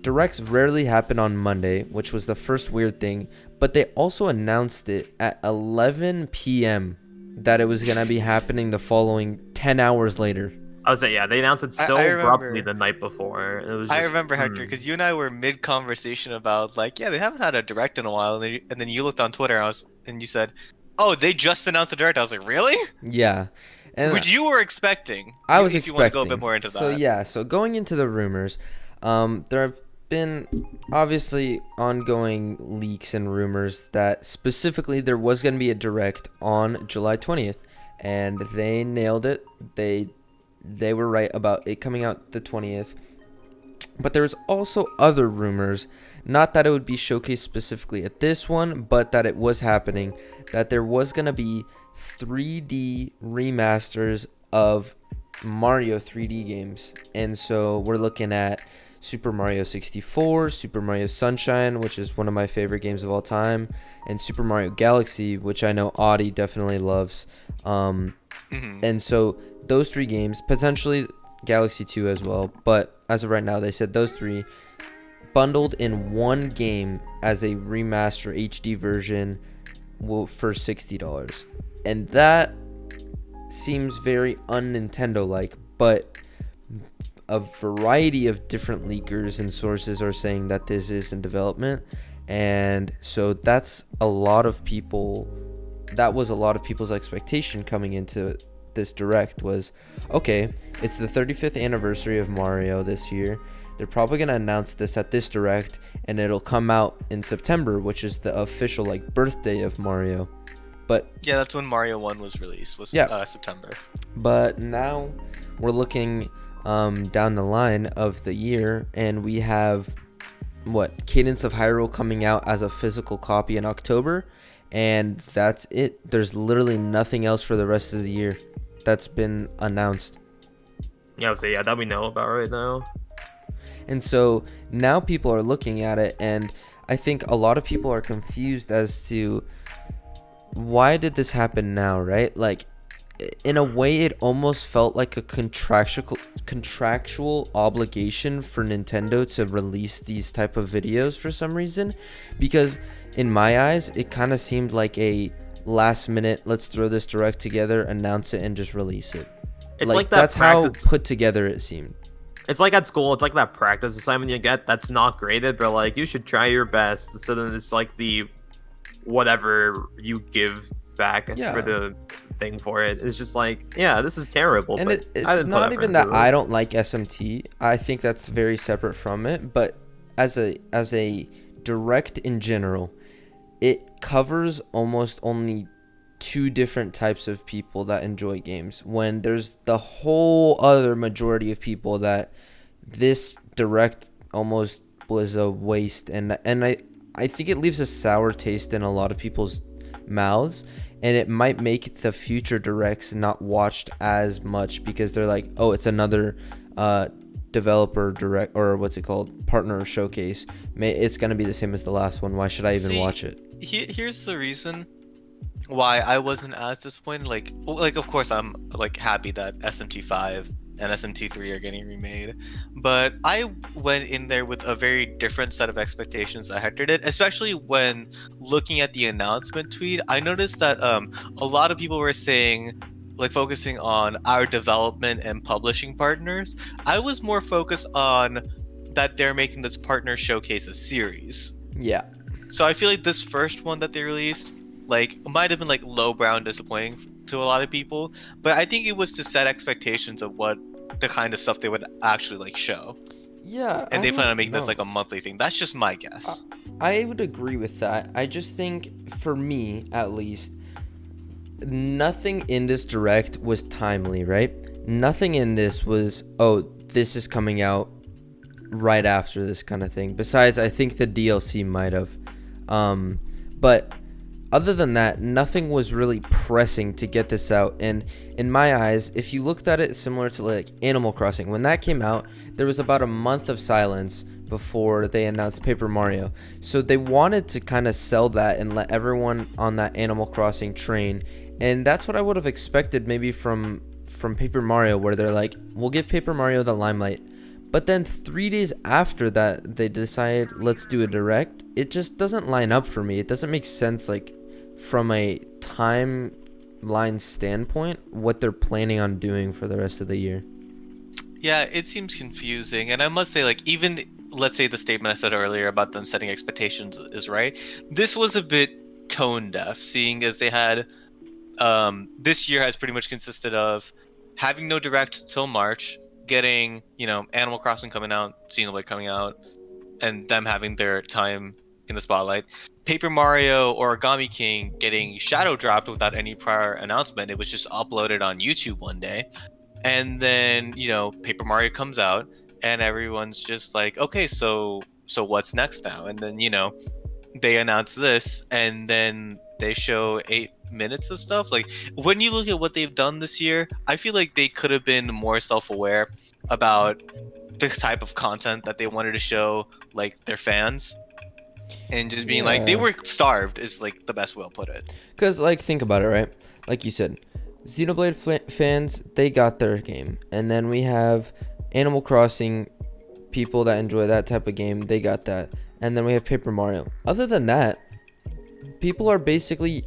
Directs rarely happen on Monday, which was the first weird thing, but they also announced it at 11 p.m. that it was going to be happening the following 10 hours later. I was saying, yeah, they announced it so I abruptly remember. the night before. It was I just, remember, Hector, because you and I were mid-conversation about, like, yeah, they haven't had a Direct in a while, and then you looked on Twitter and you said, oh, they just announced a Direct. I was like, really? Yeah. And Which you were expecting. I was if expecting. you want to go a bit more into that. So yeah, so going into the rumors, there have been obviously ongoing leaks and rumors that specifically there was going to be a Direct on July 20th, and they nailed it. They were right about it coming out the 20th. But there was also other rumors, not that it would be showcased specifically at this one, but that it was happening, that there was going to be 3D remasters of Mario 3D games. And so we're looking at Super Mario 64, Super Mario Sunshine, which is one of my favorite games of all time, and Super Mario Galaxy, which I know Audie definitely loves. And so those 3 games, potentially Galaxy 2 as well, but as of right now, they said those 3 bundled in one game as a remaster HD version for $60. And that seems very un-Nintendo-like, but a variety of different leakers and sources are saying that this is in development, and so that's a lot of people. That was a lot of people's expectation coming into this Direct was, okay, it's the 35th anniversary of Mario this year. They're probably going to announce this at this Direct, and it'll come out in September, which is the official like birthday of Mario. But yeah, that's when Mario 1 was released, September. But now we're looking down the line of the year, and we have Cadence of Hyrule coming out as a physical copy in October, and that's it. There's literally nothing else for the rest of the year that's been announced. Yeah, I would say, yeah, that we know about right now. And so now people are looking at it, and I think a lot of people are confused as to why did this happen now, right? Like, in a way, it almost felt like a contractual obligation for Nintendo to release these type of videos for some reason, because in my eyes, it kind of seemed like a last minute, let's throw this Direct together, announce it, and just release it. It's like that that's practice. how put together it seemed. It's like at school, it's like that practice assignment you get that's not graded, but like you should try your best. So then it's like the whatever you give back for the thing for it. It's just like, yeah, this is terrible. And but it's not even that I don't like SMT. I think that's very separate from it. But as a Direct in general, it covers almost only 2 different types of people that enjoy games, when there's the whole other majority of people that this Direct almost was a waste, and I think it leaves a sour taste in a lot of people's mouths. and it might make the future directs not watched as much because they're like, oh, it's another developer direct, or what's it called, partner showcase. It's gonna be the same as the last one. Why should I even watch it? Here's the reason why I wasn't as disappointed. Like of course I'm like happy that SMT5 and SMT3 are getting remade, but I went in there with a very different set of expectations that Hector did, especially when looking at the announcement tweet. I noticed that a lot of people were saying, like, focusing on our development and publishing partners. I was more focused on that they're making this partner showcase a series. Yeah. So I feel like this first one that they released, like, might have been like lowbrow and disappointing to a lot of people, but I think it was to set expectations of what the kind of stuff they would actually like show. Yeah. And they plan on making this like a monthly thing. That's just my guess. I would agree with that. I just think, for me at least, nothing in this direct was timely, right? Nothing in this was, oh, this is coming out right after this kind of thing. Besides, I think the DLC might have. But other than that, nothing was really pressing to get this out. And in my eyes, if you looked at it similar to like Animal Crossing, when that came out, there was about a month of silence before they announced Paper Mario. So they wanted to kind of sell that and let everyone on that Animal Crossing train. And that's what I would have expected maybe from Paper Mario, where they're like, we'll give Paper Mario the limelight. But then 3 days after that, they decide, let's do a direct. It just doesn't line up for me. It doesn't make sense, like, from a timeline standpoint, what they're planning on doing for the rest of the year. Yeah, it seems confusing. And I must say, like, even, let's say the statement I said earlier about them setting expectations is right. This was a bit tone deaf, seeing as they had, this year has pretty much consisted of having no direct till March, getting, you know, Animal Crossing coming out, Xenoblade coming out, and them having their time in the spotlight. Paper Mario Origami King getting shadow dropped without any prior announcement. It was just uploaded on YouTube one day. And then, you know, Paper Mario comes out and everyone's just like, okay, so what's next now? And then, you know, they announce this and then they show 8 minutes of stuff. Like, when you look at what they've done this year, I feel like they could have been more self-aware about the type of content that they wanted to show, like, their fans, and just being like, they were starved is like the best way I'll put it. Because, like, think about it, right? Like you said, Xenoblade fans, they got their game, and then we have Animal Crossing people that enjoy that type of game, they got that, and then we have Paper Mario. Other than that, people are basically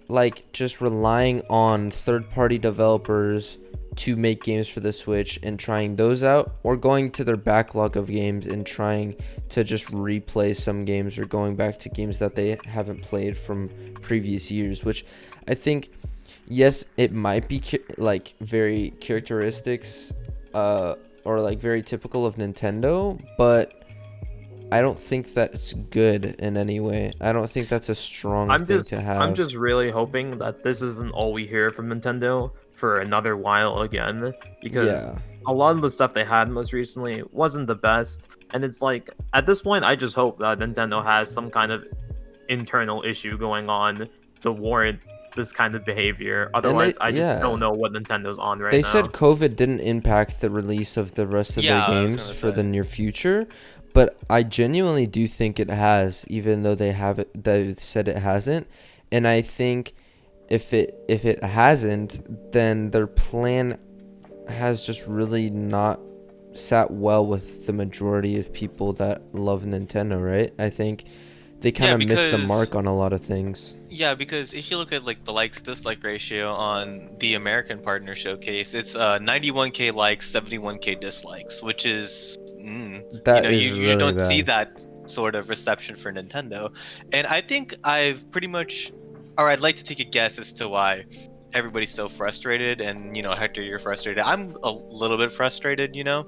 like just relying on third-party developers to make games for the Switch and trying those out, or going to their backlog of games and trying to just replay some games, or going back to games that they haven't played from previous years, which I think, yes, it might be like very characteristics or like very typical of Nintendo, but I don't think that's good in any way. I don't think that's a strong thing to have. I'm just really hoping that this isn't all we hear from Nintendo for another while again, because a lot of the stuff they had most recently wasn't the best. And it's like, at this point, I just hope that Nintendo has some kind of internal issue going on to warrant this kind of behavior. Otherwise, I just don't know what Nintendo's on right now. They said COVID didn't impact the release of the rest of their games for the near future, but I genuinely do think it has, even though they said it hasn't. And I think if it hasn't, then their plan has just really not sat well with the majority of people that love Nintendo, right? I think they kind of missed the mark on a lot of things. Yeah, because if you look at like the likes-dislike ratio on the American partner showcase, it's 91k likes, 71k dislikes, which is you really don't see that sort of reception for Nintendo. And I think I'd like to take a guess as to why everybody's so frustrated. And, you know, Hector, you're frustrated. I'm a little bit frustrated, you know?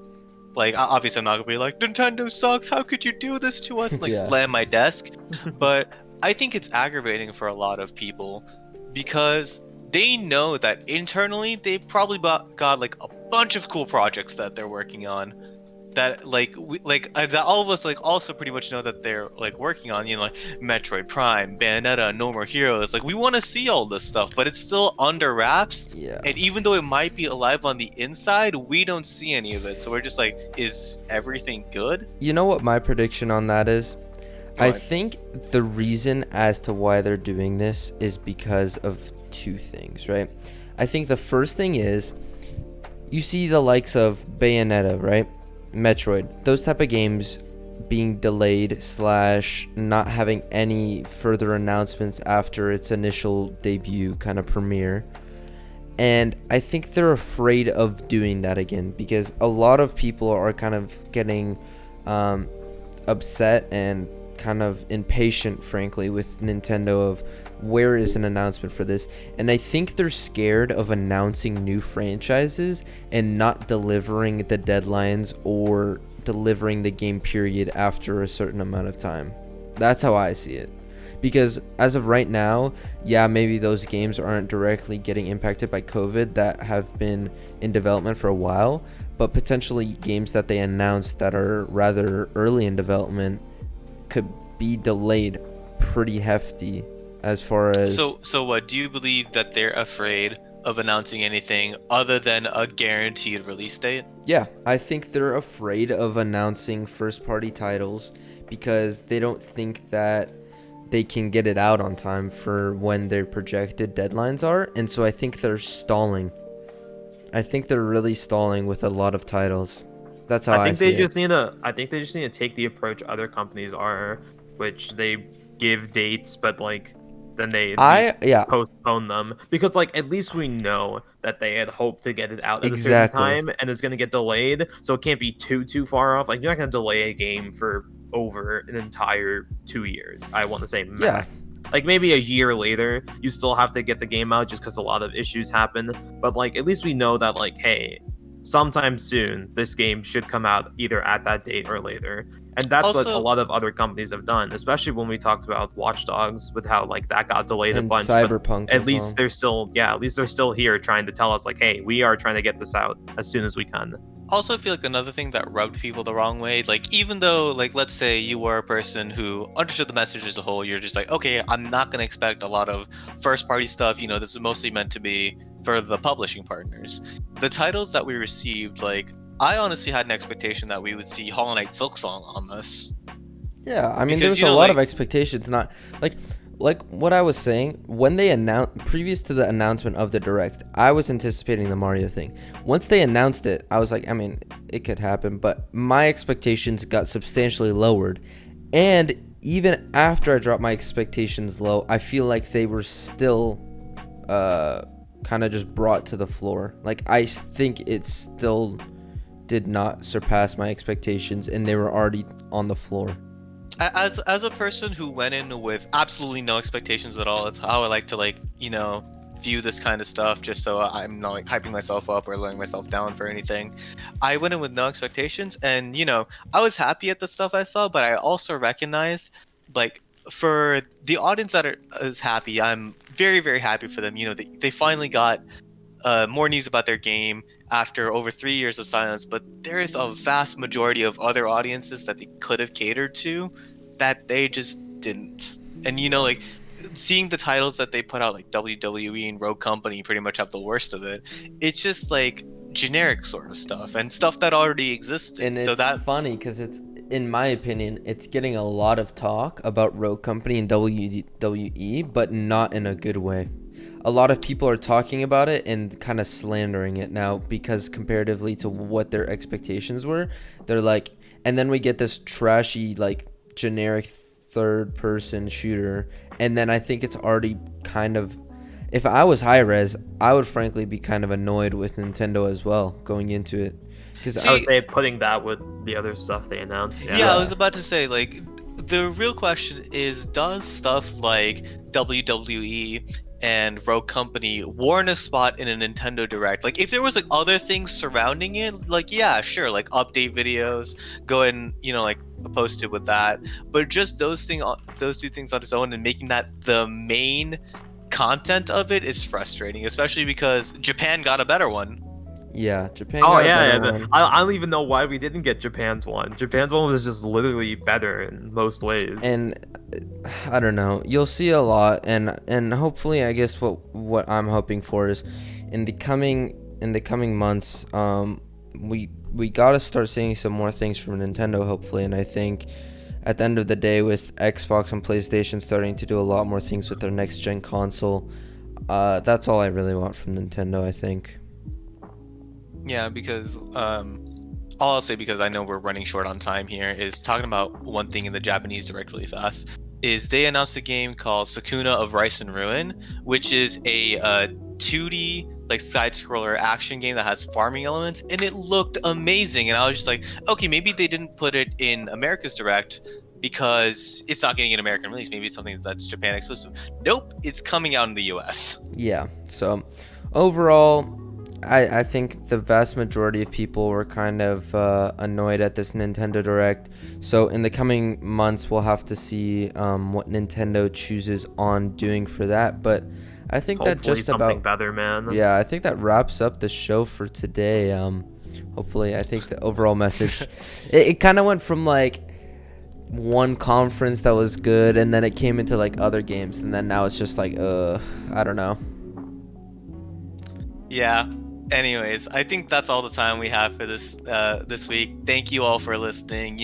Like, obviously I'm not gonna be like, Nintendo sucks, how could you do this to us? And, like, slam my desk. But I think it's aggravating for a lot of people because they know that internally they probably got like a bunch of cool projects that they're working on. that that all of us like also pretty much know that they're like working on, like Metroid Prime, Bayonetta, No More Heroes. Like we want to see all this stuff, but it's still under wraps. Yeah. And even though it might be alive on the inside, we don't see any of it. So we're just like, is everything good? You know what my prediction on that is? I What? think the reason as to why they're doing this is because of two things, right? I think the first thing is you see the likes of Bayonetta, right? Metroid, those type of games being delayed / not having any further announcements after its initial debut kind of premiere. And I think they're afraid of doing that again because a lot of people are kind of getting upset and kind of impatient, frankly, with Nintendo of where is an announcement for this. And I think they're scared of announcing new franchises and not delivering the deadlines or delivering the game period after a certain amount of time. That's how I see it. Because as of right now, yeah, maybe those games aren't directly getting impacted by COVID that have been in development for a while, but potentially games that they announced that are rather early in development could be delayed pretty hefty as far as... So what, do you believe that they're afraid of announcing anything other than a guaranteed release date? Yeah, I think they're afraid of announcing first-party titles because they don't think that they can get it out on time for when their projected deadlines are, and so I think they're stalling. I think they're really stalling with a lot of titles. That's how I see it. I think they just need to take the approach other companies are, which they give dates, but like then they postpone them because like at least we know that they had hoped to get it out at a certain time and it's gonna get delayed, so it can't be too far off. Like you're not gonna delay a game for over an entire 2 years. I want to say max. Yeah. Like maybe a year later, you still have to get the game out just because a lot of issues happen. But like at least we know that like, hey, sometime soon this game should come out either at that date or later. And that's also what a lot of other companies have done, especially when we talked about Watch Dogs with how like that got delayed a bunch. Cyberpunk. At least they're still here trying to tell us like, hey, we are trying to get this out as soon as we can. Also, I feel like another thing that rubbed people the wrong way, like even though, like let's say you were a person who understood the message as a whole, you're just like, okay, I'm not gonna expect a lot of first party stuff, this is mostly meant to be for the publishing partners. The titles that we received, like I honestly had an expectation that we would see Hollow Knight Silksong on this. Yeah, I mean, there was a lot of expectations, not like what I was saying, when they announced, previous to the announcement of the Direct, I was anticipating the Mario thing. Once they announced it, I was like, I mean, it could happen, but my expectations got substantially lowered. And even after I dropped my expectations low, I feel like they were still kind of just brought to the floor. Like, I think it still did not surpass my expectations, and they were already on the floor. As a person who went in with absolutely no expectations at all, it's how I like to view this kind of stuff, just so I'm not like hyping myself up or letting myself down for anything. I went in with no expectations, and I was happy at the stuff I saw, but I also recognize, like, for the audience that is happy, I'm very, very happy for them. They finally got more news about their game after over 3 years of silence, but there is a vast majority of other audiences that they could have catered to that they just didn't. And like seeing the titles that they put out, like WWE and Rogue Company, pretty much have the worst of it. It's just like generic sort of stuff and stuff that already existed. And so it's funny because it's, in my opinion, it's getting a lot of talk about Rogue Company and WWE, but not in a good way. A lot of people are talking about it and kind of slandering it now because comparatively to what their expectations were, they're like, and then we get this trashy, like, generic third-person shooter, and then I think it's already kind of, if I was high-res, I would frankly be kind of annoyed with Nintendo as well going into it. Because I would say putting that with the other stuff they announced. Yeah, I was about to say, like, the real question is, does stuff like WWE and Rogue Company warrant a spot in a Nintendo Direct? Like, if there was like other things surrounding it, like, yeah, sure, like update videos, go ahead and like post it with that. But just those two things on its own and making that the main content of it is frustrating, especially because Japan got a better one. Yeah, Japan Oh got a yeah, better one. I don't even know why we didn't get Japan's one. Japan's one was just literally better in most ways. And I don't know. You'll see a lot, and hopefully, I guess what I'm hoping for is in the coming months, we gotta start seeing some more things from Nintendo, hopefully. And I think at the end of the day, with Xbox and PlayStation starting to do a lot more things with their next gen console, that's all I really want from Nintendo, I think. Yeah, because all I'll say, because I know we're running short on time here, is talking about one thing in the Japanese Direct really fast. Is they announced a game called Sakuna of Rice and Ruin, which is a 2D like side scroller action game that has farming elements, and it looked amazing. And I was just like, okay, maybe they didn't put it in America's Direct because it's not getting an American release. Maybe it's something that's Japan exclusive. Nope, it's coming out in the US. Yeah. So overall, I think the vast majority of people were kind of annoyed at this Nintendo Direct. So in the coming months, we'll have to see what Nintendo chooses on doing for that. But I think hopefully that just something about better, man. yeah, I think that wraps up the show for today. Hopefully, I think the overall message it kind of went from like one conference that was good, and then it came into like other games, and then now it's just like I don't know. Yeah. Anyways, I think that's all the time we have for this week. Thank you all for listening.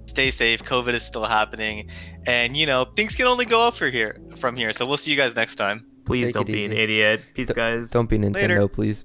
Stay safe. COVID is still happening, and things can only go up from here. So we'll see you guys next time. Please Take don't it be an easy. idiot. Peace, guys. Don't be Nintendo, Later. please.